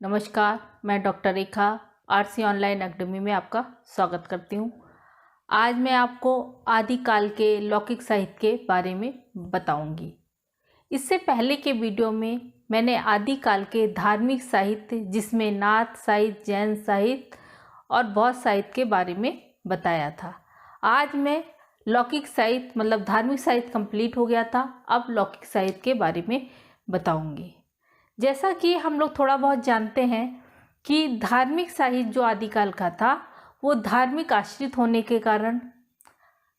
नमस्कार, मैं डॉक्टर रेखा RC online academy में आपका स्वागत करती हूँ। आज मैं आपको आदिकाल के लौकिक साहित्य के बारे में बताऊंगी। इससे पहले के वीडियो में मैंने आदिकाल के धार्मिक साहित्य जिसमें नाथ साहित्य, जैन साहित्य और बौद्ध साहित्य के बारे में बताया था। आज मैं लौकिक साहित्य मतलब धार्मिक साहित्य कंप्लीट हो गया था, अब लौकिक साहित्य के बारे में बताऊंगी। जैसा कि हम लोग थोड़ा बहुत जानते हैं कि धार्मिक साहित्य जो आदिकाल का था वो धार्मिक आश्रित होने के कारण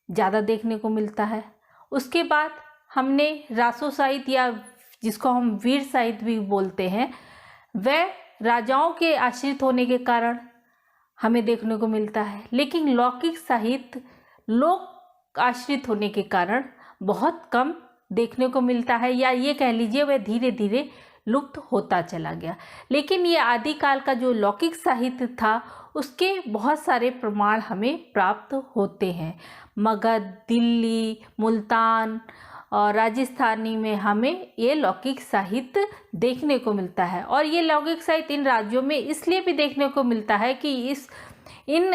ज़्यादा देखने को मिलता है। उसके बाद हमने रासो साहित्य या जिसको हम वीर साहित्य भी बोलते हैं, वह राजाओं के आश्रित होने के कारण हमें देखने को मिलता है। लेकिन लौकिक साहित्य लोक आश्रित होने के कारण बहुत कम देखने को मिलता है, या ये कह लीजिए वह धीरे धीरे लुप्त होता चला गया। लेकिन ये आदिकाल का जो लौकिक साहित्य था उसके बहुत सारे प्रमाण हमें प्राप्त होते हैं। मगध, दिल्ली, मुल्तान और राजस्थानी में हमें ये लौकिक साहित्य देखने को मिलता है। और ये लौकिक साहित्य इन राज्यों में इसलिए भी देखने को मिलता है कि इन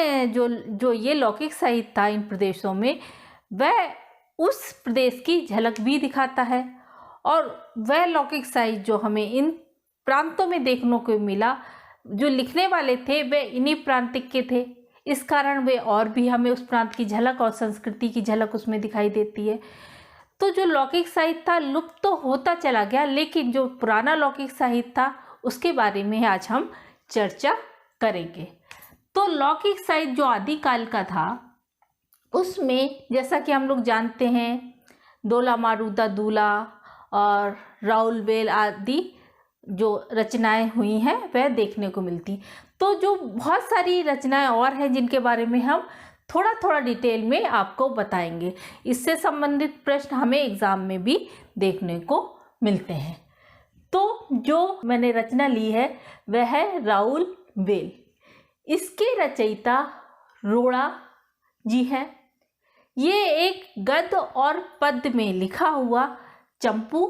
जो ये लौकिक साहित्य था इन प्रदेशों में, वह उस प्रदेश की झलक भी दिखाता है। और वह लौकिक साहित्य जो हमें इन प्रांतों में देखने को मिला, जो लिखने वाले थे वे इन्हीं प्रांतिक के थे, इस कारण वे और भी हमें उस प्रांत की झलक और संस्कृति की झलक उसमें दिखाई देती है। तो जो लौकिक साहित्य था लुप्त तो होता चला गया, लेकिन जो पुराना लौकिक साहित्य था उसके बारे में आज हम चर्चा करेंगे। तो लौकिक साहित्य जो आदिकाल का था उसमें जैसा कि हम लोग जानते हैं डोला मारूदा दूला और राउल बेल आदि जो रचनाएं हुई हैं वह देखने को मिलती। तो जो बहुत सारी रचनाएं और हैं जिनके बारे में हम थोड़ा थोड़ा डिटेल में आपको बताएंगे। इससे संबंधित प्रश्न हमें एग्जाम में भी देखने को मिलते हैं। तो जो मैंने रचना ली है वह है राउल बेल। इसके रचयिता रोड़ा जी हैं। ये एक गद्य और पद्य में लिखा हुआ चंपू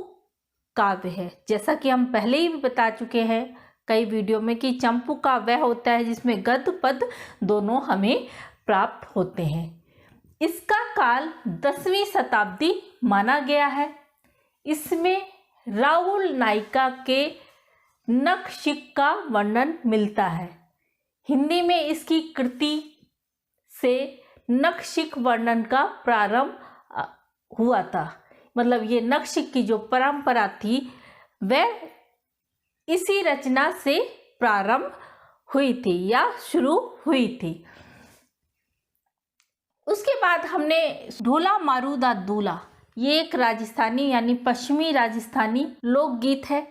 काव्य है। जैसा कि हम पहले ही बता चुके हैं कई वीडियो में कि चंपू काव्य होता है जिसमें गद्य पद्य दोनों हमें प्राप्त होते हैं। इसका काल 10वीं शताब्दी माना गया है। इसमें राहुल नायिका के नखशिख का वर्णन मिलता है। हिंदी में इसकी कृति से नखशिख वर्णन का प्रारंभ हुआ था। मतलब ये नखशिख की जो परंपरा थी वह इसी रचना से प्रारंभ हुई थी या शुरू हुई थी। उसके बाद हमने ढोला मारूदा दूला, ये एक राजस्थानी यानी पश्चिमी राजस्थानी लोकगीत है।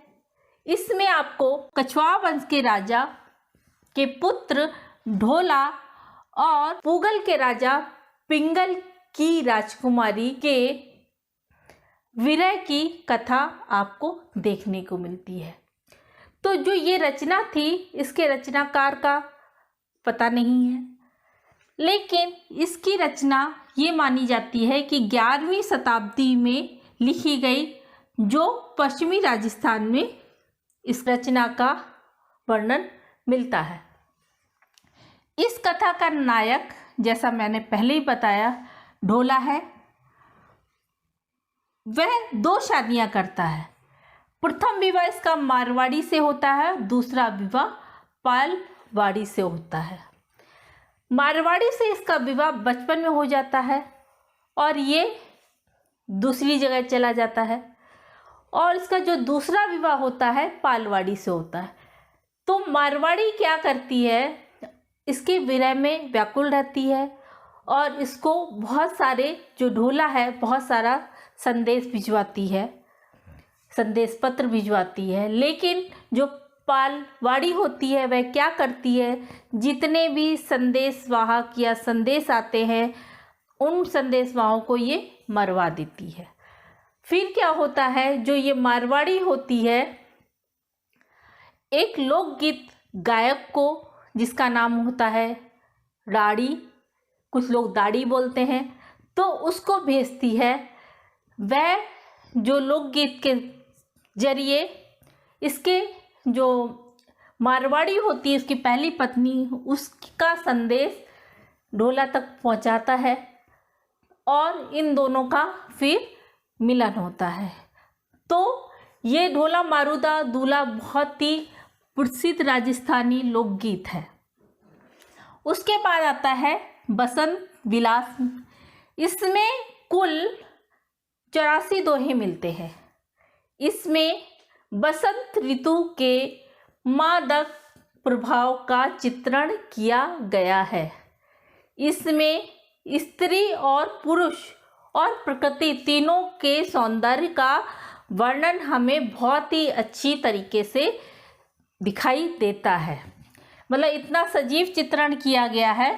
इसमें आपको कछवाहा वंश के राजा के पुत्र ढोला और पूगल के राजा पिंगल की राजकुमारी के विरह की कथा आपको देखने को मिलती है। तो जो ये रचना थी इसके रचनाकार का पता नहीं है, लेकिन इसकी रचना ये मानी जाती है कि 11वीं शताब्दी में लिखी गई, जो पश्चिमी राजस्थान में इस रचना का वर्णन मिलता है। इस कथा का नायक जैसा मैंने पहले ही बताया ढोला है। वह 2 शादियां करता है। प्रथम विवाह इसका मारवाड़ी से होता है, दूसरा विवाह पालवाड़ी से होता है। मारवाड़ी से इसका विवाह बचपन में हो जाता है और ये दूसरी जगह चला जाता है, और इसका जो दूसरा विवाह होता है पालवाड़ी से होता है। तो मारवाड़ी क्या करती है, इसके विरह में व्याकुल रहती है और इसको बहुत सारे, जो ढोला है, बहुत सारा संदेश भिजवाती है, संदेश पत्र भिजवाती है। लेकिन जो पालवाड़ी होती है वह क्या करती है, जितने भी संदेशवाहक या संदेश आते हैं उन संदेशवाहों को ये मरवा देती है। फिर क्या होता है, जो ये मारवाड़ी होती है एक लोकगीत गायक को, जिसका नाम होता है राड़ी, कुछ लोग दाड़ी बोलते हैं, तो उसको भेजती है। वह जो लोकगीत के जरिए इसके जो मारवाड़ी होती है उसकी पहली पत्नी, उसका संदेश ढोला तक पहुंचाता है और इन दोनों का फिर मिलन होता है। तो ये ढोला मारूदा दूल्हा बहुत ही प्रसिद्ध राजस्थानी लोकगीत है। उसके बाद आता है बसंत विलास। इसमें कुल 84 दोहे मिलते हैं। इसमें बसंत ऋतु के मादक प्रभाव का चित्रण किया गया है। इसमें स्त्री और पुरुष और प्रकृति तीनों के सौंदर्य का वर्णन हमें बहुत ही अच्छी तरीके से दिखाई देता है। मतलब इतना सजीव चित्रण किया गया है,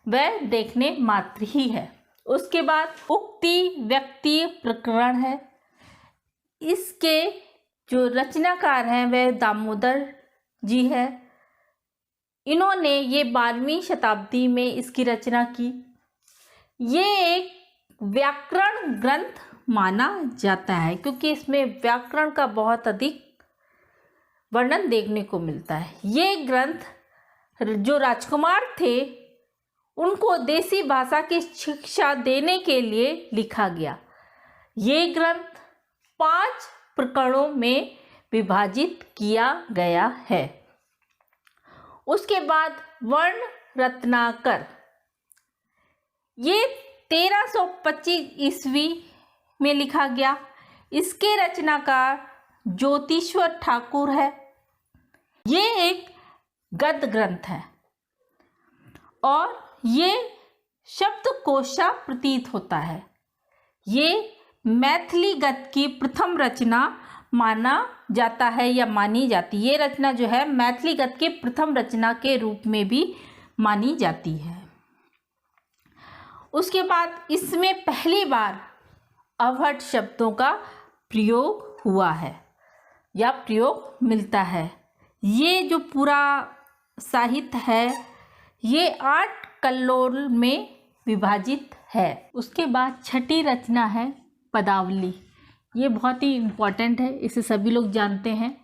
वह देखने मात्र ही है। उसके बाद उक्ति व्यक्ति प्रकरण है। इसके जो रचनाकार हैं वह दामोदर जी है। इन्होंने ये 12वीं शताब्दी में इसकी रचना की। ये एक व्याकरण ग्रंथ माना जाता है क्योंकि इसमें व्याकरण का बहुत अधिक वर्णन देखने को मिलता है। ये ग्रंथ जो राजकुमार थे उनको देसी भाषा की शिक्षा देने के लिए लिखा गया। ये ग्रंथ 5 प्रकरणों में विभाजित किया गया है। उसके बाद वर्ण रत्नाकर, ये 1325 ईस्वी में लिखा गया। इसके रचनाकार ज्योतिश्वर ठाकुर है। ये एक गद्य ग्रंथ है और ये शब्दकोशा प्रतीत होता है। ये मैथिली गद्य की प्रथम रचना माना जाता है या मानी जाती है। ये रचना जो है मैथिली गद्य के प्रथम रचना के रूप में भी मानी जाती है। उसके बाद इसमें पहली बार अवहट शब्दों का प्रयोग हुआ है या प्रयोग मिलता है। ये जो पूरा साहित्य है ये 8 कल्लोल में विभाजित है। उसके बाद छठी रचना है पदावली। ये बहुत ही इम्पोर्टेंट है, इसे सभी लोग जानते हैं।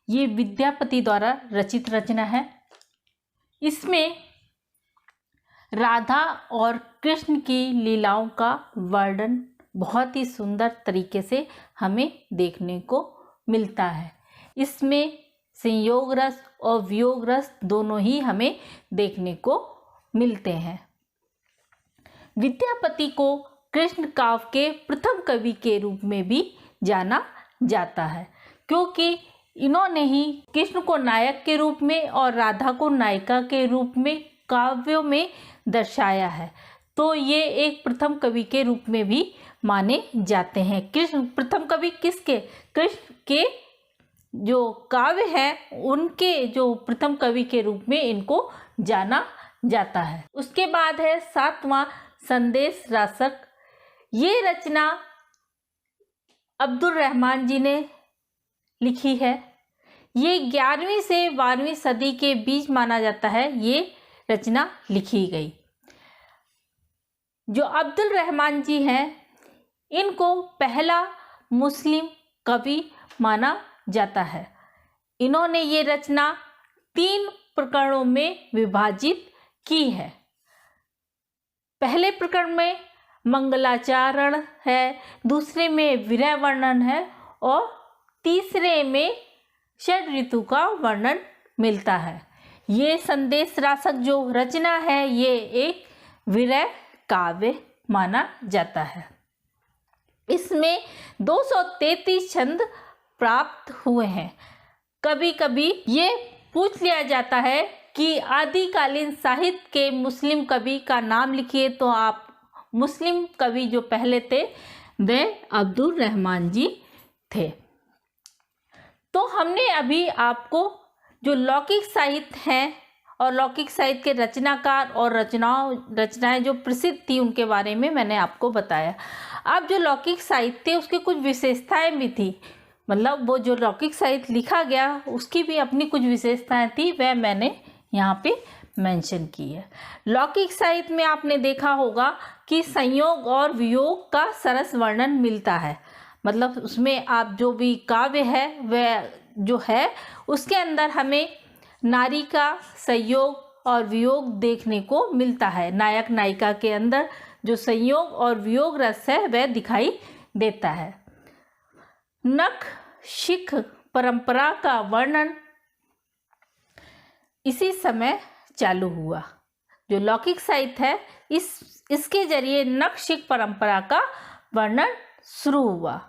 ये विद्यापति द्वारा रचित रचना है। इसमें राधा और कृष्ण की लीलाओं का वर्णन बहुत ही सुंदर तरीके से हमें देखने को मिलता है। इसमें संयोग रस और वियोग रस दोनों ही हमें देखने को मिलते हैं। विद्यापति को कृष्ण काव्य के प्रथम कवि के रूप में भी जाना जाता है क्योंकि इन्होंने ही कृष्ण को नायक के रूप में और राधा को नायिका के रूप में काव्यों में दर्शाया है। तो ये एक प्रथम कवि के रूप में भी माने जाते हैं। कृष्ण प्रथम कवि किसके? कृष्ण के जो काव्य हैं उनके जो प्रथम कवि के रूप में इनको जाना जाता है। उसके बाद है 7वां संदेश रासक। ये रचना अब्दुल रहमान जी ने लिखी है। ये 11वीं से 12वीं सदी के बीच माना जाता है ये रचना लिखी गई। जो अब्दुल रहमान जी हैं इनको पहला मुस्लिम कवि माना जाता है। इन्होंने ये रचना 3 प्रकरणों में विभाजित की है। पहले प्रकरण में मंगलाचरण है, दूसरे में विरह वर्णन है और तीसरे में षड ऋतु का वर्णन मिलता है। ये संदेश रासक जो रचना है ये एक विरह काव्य माना जाता है। इसमें 233 छंद प्राप्त हुए हैं। कभी कभी ये पूछ लिया जाता है कि आदिकालीन साहित्य के मुस्लिम कवि का नाम लिखिए, तो आप मुस्लिम कवि जो पहले थे वे अब्दुल रहमान जी थे। तो हमने अभी आपको जो लौकिक साहित्य हैं और लौकिक साहित्य के रचनाकार और रचनाएं जो प्रसिद्ध थी उनके बारे में मैंने आपको बताया। अब जो लौकिक साहित्य उसकी कुछ विशेषताएं भी थी, मतलब वो जो लौकिक साहित्य लिखा गया उसकी भी अपनी कुछ विशेषताएं थी, वह मैंने यहाँ पे मेंशन की है। लौकिक साहित्य में आपने देखा होगा कि संयोग और वियोग का सरस वर्णन मिलता है। मतलब उसमें आप जो भी काव्य है वह जो है उसके अंदर हमें नारी का संयोग और वियोग देखने को मिलता है। नायक नायिका के अंदर जो संयोग और वियोग रस है वह दिखाई देता है। नख शिख परंपरा का वर्णन इसी समय चालू हुआ। जो लौकिक साहित्य है इसके जरिए नख शिख परंपरा का वर्णन शुरू हुआ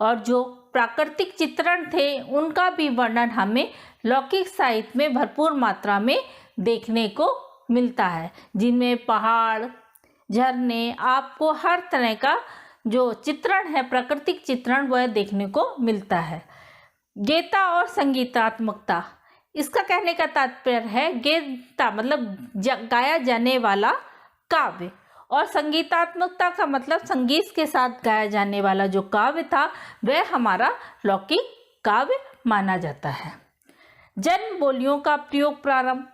और जो प्राकृतिक चित्रण थे उनका भी वर्णन हमें लौकिक साहित्य में भरपूर मात्रा में देखने को मिलता है, जिनमें पहाड़, झरने, आपको हर तरह का जो चित्रण है, प्राकृतिक चित्रण, वह देखने को मिलता है। गीता और संगीतात्मकता, इसका कहने का तात्पर्य है गीता मतलब गाया जाने वाला काव्य, और संगीतात्मकता का मतलब संगीत के साथ गाया जाने वाला जो काव्य था वह हमारा लौकिक काव्य माना जाता है। जन बोलियों का प्रयोग प्रारंभ,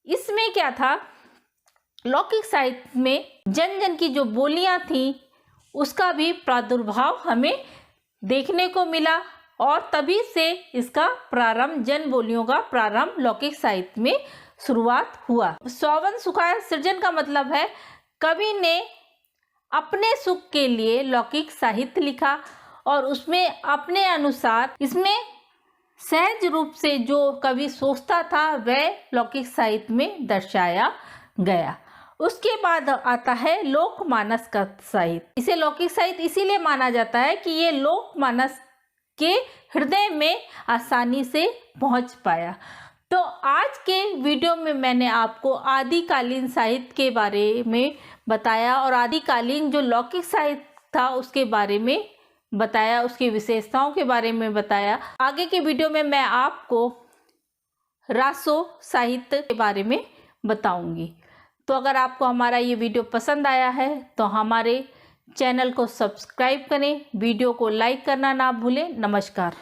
इसमें क्या था, लौकिक साहित्य में जन जन की जो बोलियां थीं उसका भी प्रादुर्भाव हमें देखने को मिला और तभी से इसका प्रारंभ, जन बोलियों का प्रारंभ लौकिक साहित्य में शुरुआत हुआ। स्ववन सुखाय सृजन का मतलब है कवि ने अपने सुख के लिए लौकिक साहित्य लिखा और उसमें अपने अनुसार इसमें सहज रूप से जो कवि सोचता था वह लौकिक साहित्य में दर्शाया गया। उसके बाद आता है लोकमानस का साहित्य। इसे लौकिक साहित्य इसीलिए माना जाता है कि ये लोकमानस के हृदय में आसानी से पहुंच पाया। तो आज के वीडियो में मैंने आपको आदिकालीन साहित्य के बारे में बताया और आदिकालीन जो लौकिक साहित्य था उसके बारे में बताया, उसकी विशेषताओं के बारे में बताया। आगे के वीडियो में मैं आपको रासो साहित्य के बारे में बताऊंगी। तो अगर आपको हमारा ये वीडियो पसंद आया है तो हमारे चैनल को सब्सक्राइब करें, वीडियो को लाइक करना ना भूलें। नमस्कार।